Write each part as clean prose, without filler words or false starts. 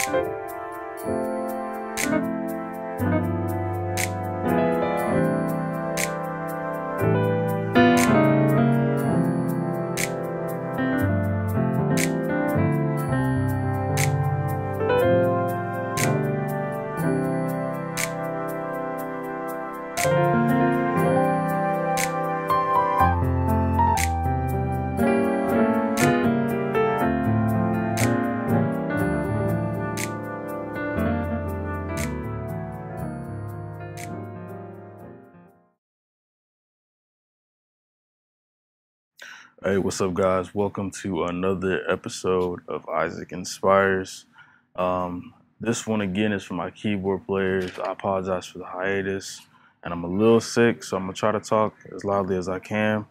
Hey, what's up, guys? Welcome to another episode of Isaac Inspires. This one again is for my keyboard players. I apologize for the hiatus, and I'm a little sick, so I'm gonna try to talk as loudly as I can.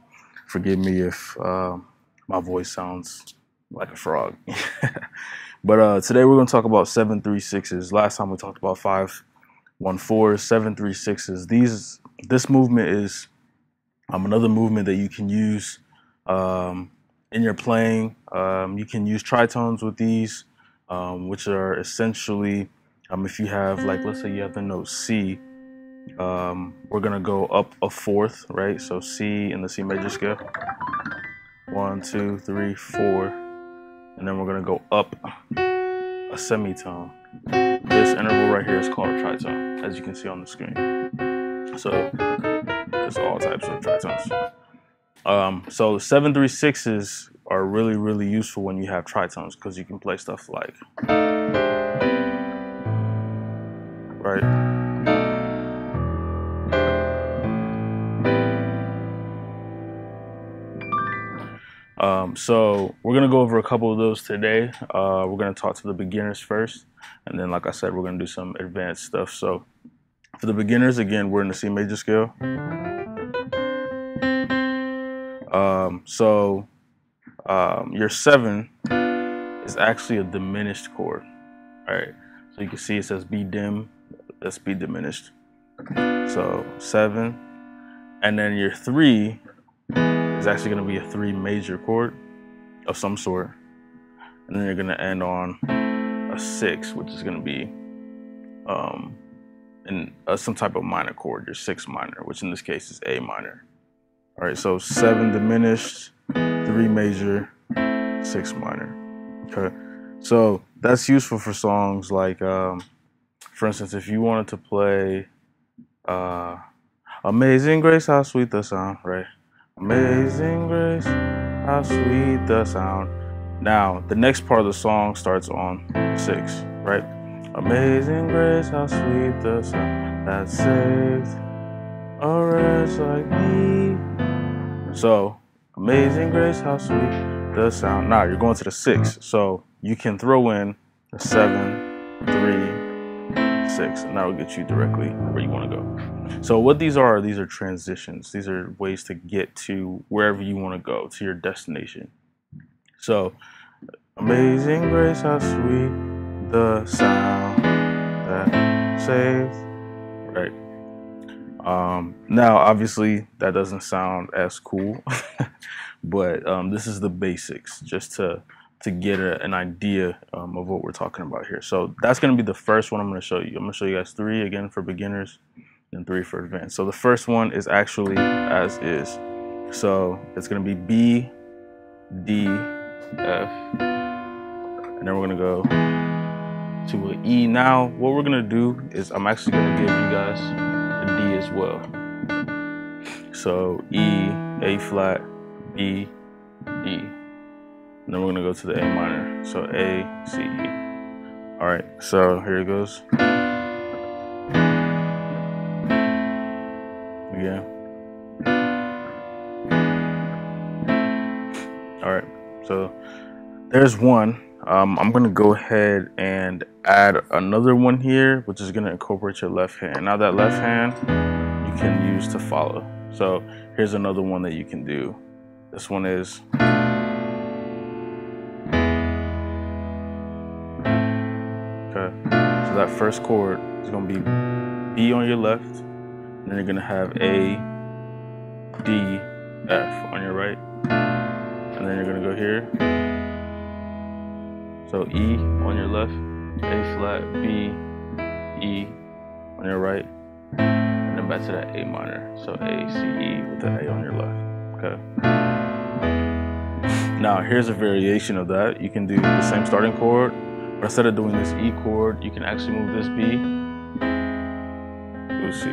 Forgive me if my voice sounds like a frog. But today we're gonna talk about 7-3-6s. Last time we talked about 5-1-4s, 7-3-6s. This movement is another movement that you can use in your playing. You can use tritones with these, which are essentially, if you have, like, let's say you have the note C, we're gonna go up a fourth, right? So C in the C major scale, 1, 2, 3, 4, and then we're gonna go up a semitone. This interval right here is called a tritone, as you can see on the screen. So there's all types of tritones. So 7-3-6s are really, really useful when you have tritones, because you can play stuff like, right? So we're gonna go over a couple of those today. We're gonna talk to the beginners first, and then, like I said, we're gonna do some advanced stuff. So for the beginners, again, we're in the C major scale. Your 7 is actually a diminished chord, right? So you can see it says B dim, that's B diminished. So 7, and then your 3 is actually going to be a 3 major chord of some sort, and then you're going to end on a 6, which is going to be some type of minor chord, your 6 minor, which in this case is A minor. All right, so 7 diminished, 3 major, 6 minor. Okay, so that's useful for songs like, for instance, if you wanted to play Amazing Grace, how sweet the sound, right? Amazing Grace, how sweet the sound. Now, the next part of the song starts on 6, right? Amazing Grace, how sweet the sound that saved a wretch like me. So, Amazing Grace, how sweet the sound. Now you're going to the 6, so you can throw in the 7, 3, 6, and that will get you directly where you want to go. So what these are transitions. These are ways to get to wherever you want to go, to your destination. So, Amazing Grace, how sweet the sound that saved, right? Now, obviously, that doesn't sound as cool, but this is the basics, just to get an idea of what we're talking about here. So that's going to be the first one I'm going to show you. I'm going to show you guys 3 again for beginners and 3 for advanced. So the first one is actually as is. So it's going to be B, D, F, and then we're going to go to an E. Now, what we're going to do is I'm actually going to give you guys a D as well. So E, A flat, B, E. And then we're going to go to the A minor. So A, C, E. All right, so here it goes. Again. All right, so there's one. I'm going to go ahead and add another one here, which is going to incorporate your left hand. Now that left hand you can use to follow. So here's another one that you can do. This one is, okay, so that first chord is going to be B on your left, and then you're going to have A, D, F on your right, and then you're going to go here. So E on your left, A flat, B, E on your right, and then back to that A minor. So A, C, E with the A on your left. Okay. Now here's a variation of that. You can do the same starting chord, but instead of doing this E chord, you can actually move this B to a C.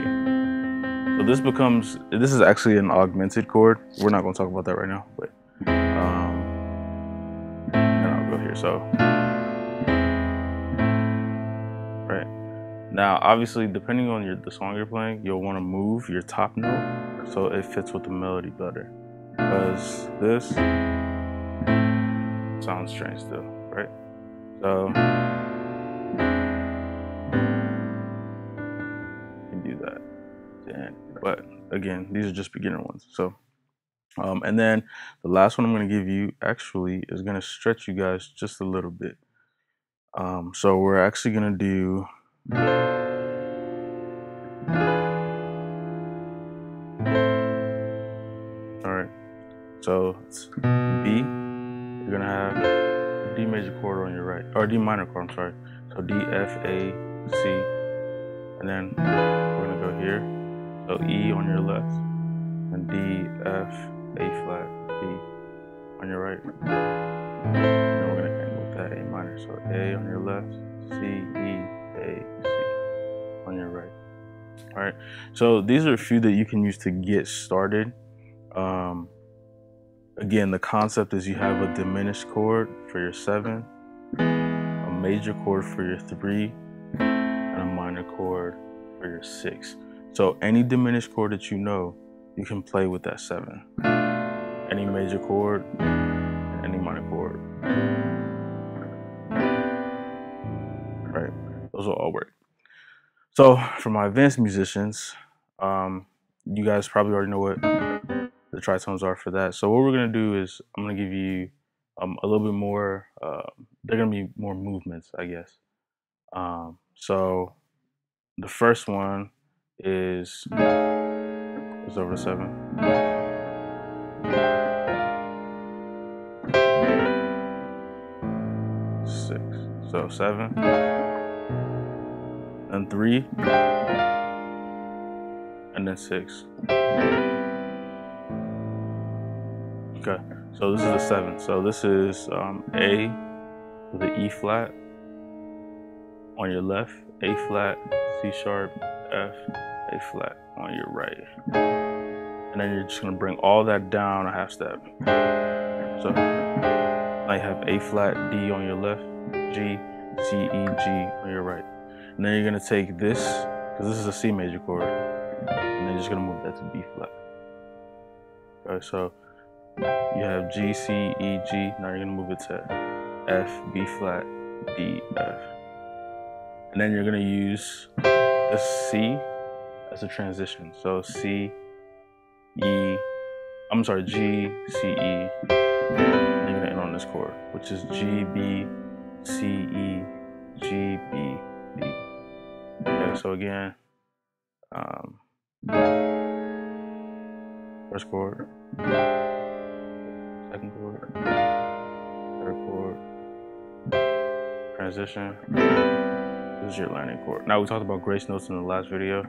So this is actually an augmented chord. We're not going to talk about that right now, but then I'll go here. So right now, obviously, depending on the song you're playing, you'll want to move your top note so it fits with the melody better, because this sounds strange still, right? So you can do that to end. But again, these are just beginner ones. So and then the last one I'm going to give you actually is going to stretch you guys just a little bit. So we're actually going to do all right. So it's B. You're going to have a D major chord on your right, or D minor chord, I'm sorry. So D, F, A, C, and then we're going to go here. So E on your left, and D, F, A flat, B on your right. And then we're going to end with that A minor. So A on your left, C, E, A, C on your right. All right. So these are a few that you can use to get started. Again, the concept is you have a diminished chord for your 7, a major chord for your 3, and a minor chord for your 6. So any diminished chord that you know, you can play with that 7. Any major chord, any minor chord. Right, those will all work. So for my advanced musicians, you guys probably already know what the tritones are for that. So what we're gonna do is I'm gonna give you a little bit more. They're gonna be more movements, I guess. So the first one is over 7. So 7, and 3, and then 6. Okay, so this is the 7. So this is A with the E flat on your left, A flat, C sharp, F, A flat on your right. And then you're just gonna bring all that down a half step. So now you have A flat, D on your left, G, C, E, G on your right. And then you're gonna take this, because this is a C major chord, and then you're just gonna move that to B flat. Okay, so you have G, C, E, G. Now you're gonna move it to F, B flat, D, F. And then you're gonna use this C as a transition. So G, C, E. And you're gonna end on this chord, which is G, B, C, E, G, B, D. Okay, so again, first chord, second chord, third chord, transition. This is your landing chord. Now we talked about grace notes in the last video.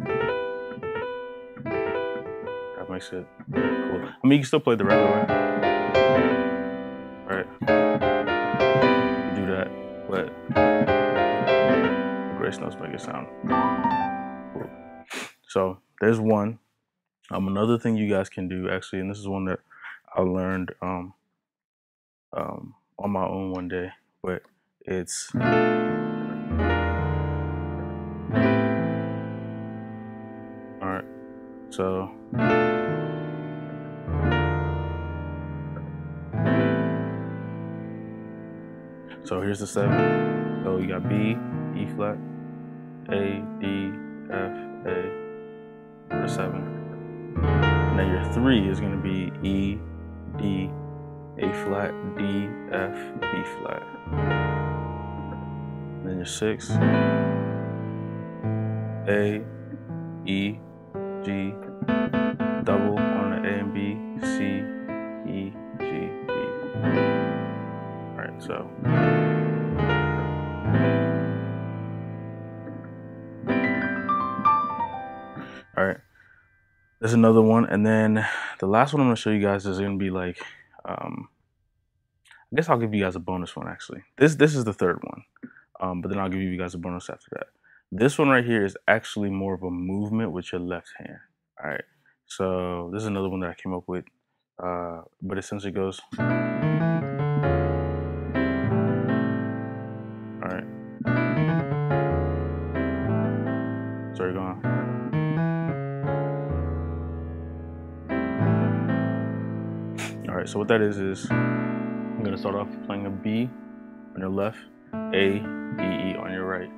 That makes it cool. I mean, you can still play the regular way, right? You do that, but the grace notes make it sound cool. So there's one. Another thing you guys can do actually, and this is one that I learned on my own one day, but it's all right. So here's the 7. So you got B, E flat, A, D, F, A, for 7. And then your 3 is going to be E, D, A flat, D, F, B flat. And then your 6, A, E, G, double on the A and B, C, E, G, B. Alright, so All right, there's another one, and then the last one I'm gonna show you guys is gonna be like, I guess I'll give you guys a bonus one actually. This is the third one, but then I'll give you guys a bonus after that. This one right here is actually more of a movement with your left hand. All right, so this is another one that I came up with, but essentially goes. All right, so you're going. All right, so what that is I'm gonna start off playing a B on your left, A, B, E on your right.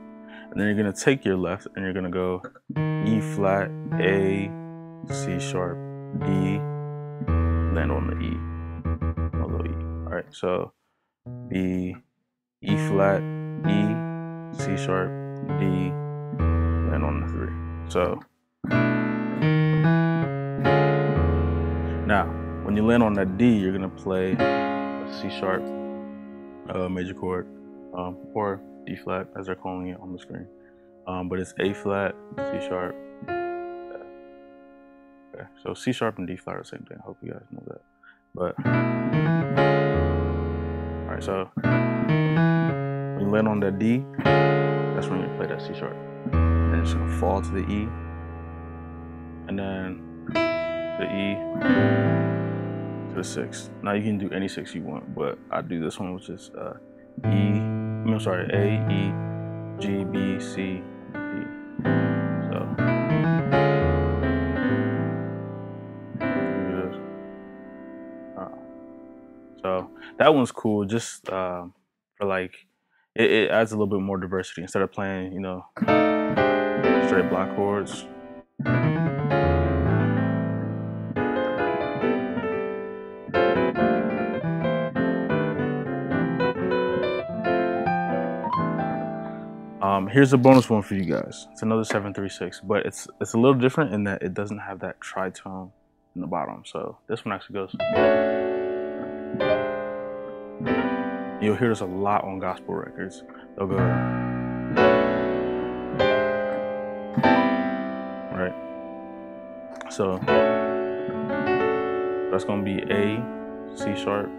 And then you're gonna take your left and you're gonna go E flat, A, C sharp, D, land on the E, a little E. All right, so B, E flat, E, C sharp, D, land on the 3. So now, when you land on that D, you're gonna play a C sharp major chord, or D flat as they're calling it on the screen. But it's A flat, C sharp. Okay, so C sharp and D flat are the same thing. I hope you guys know that. But all right, so when you land on that D, that's when you play that C sharp. And it's gonna fall to the E, and then the E to the 6. Now you can do any 6 you want, but I do this one, which is A, E, G, B, C, D. So that one's cool, just for like, it adds a little bit more diversity instead of playing, you know, straight block chords. Here's a bonus one for you guys. It's another 7-3-6, but it's a little different in that it doesn't have that tritone in the bottom. So this one actually goes. You'll hear this a lot on gospel records. They'll go right. So that's gonna be A, C sharp,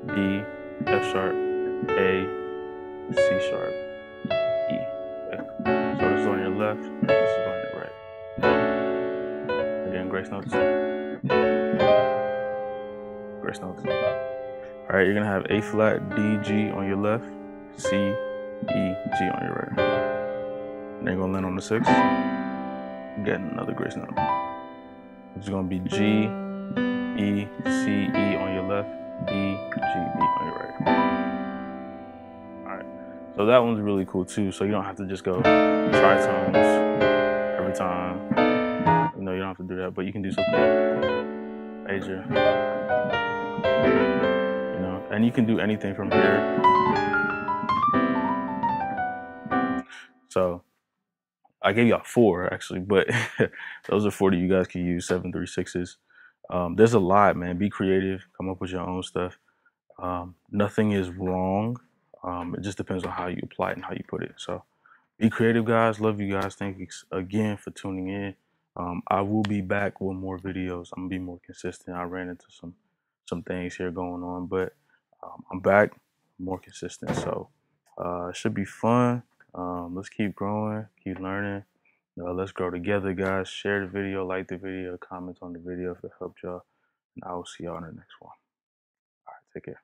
D, F sharp, A, C sharp, E. Okay. So this is on your left, this is on your right. Again, grace notes. Grace notes. All right, you're gonna have A flat, D, G on your left, C, E, G on your right. And then you're gonna land on the 6, get another grace note. It's gonna be G, E, C, E on your left, E, G, B on your right. All right, so that one's really cool too. So you don't have to just go tritones every time. You know, you don't have to do that, but you can do something major. You know, and you can do anything from here. So I gave y'all 4 actually, but those are 40 you guys can use, 7-3-6s. There's a lot, man. Be creative, come up with your own stuff. Nothing is wrong. It just depends on how you apply it and how you put it. So be creative, guys. Love you guys. Thank you again for tuning in. I will be back with more videos. I'm gonna be more consistent. I ran into some things here going on, but I'm back, more consistent. So it should be fun. Let's keep growing, keep learning. Let's grow together, guys. Share the video, like the video, comment on the video if it helped y'all, and I will see y'all in the next one. All right, take care.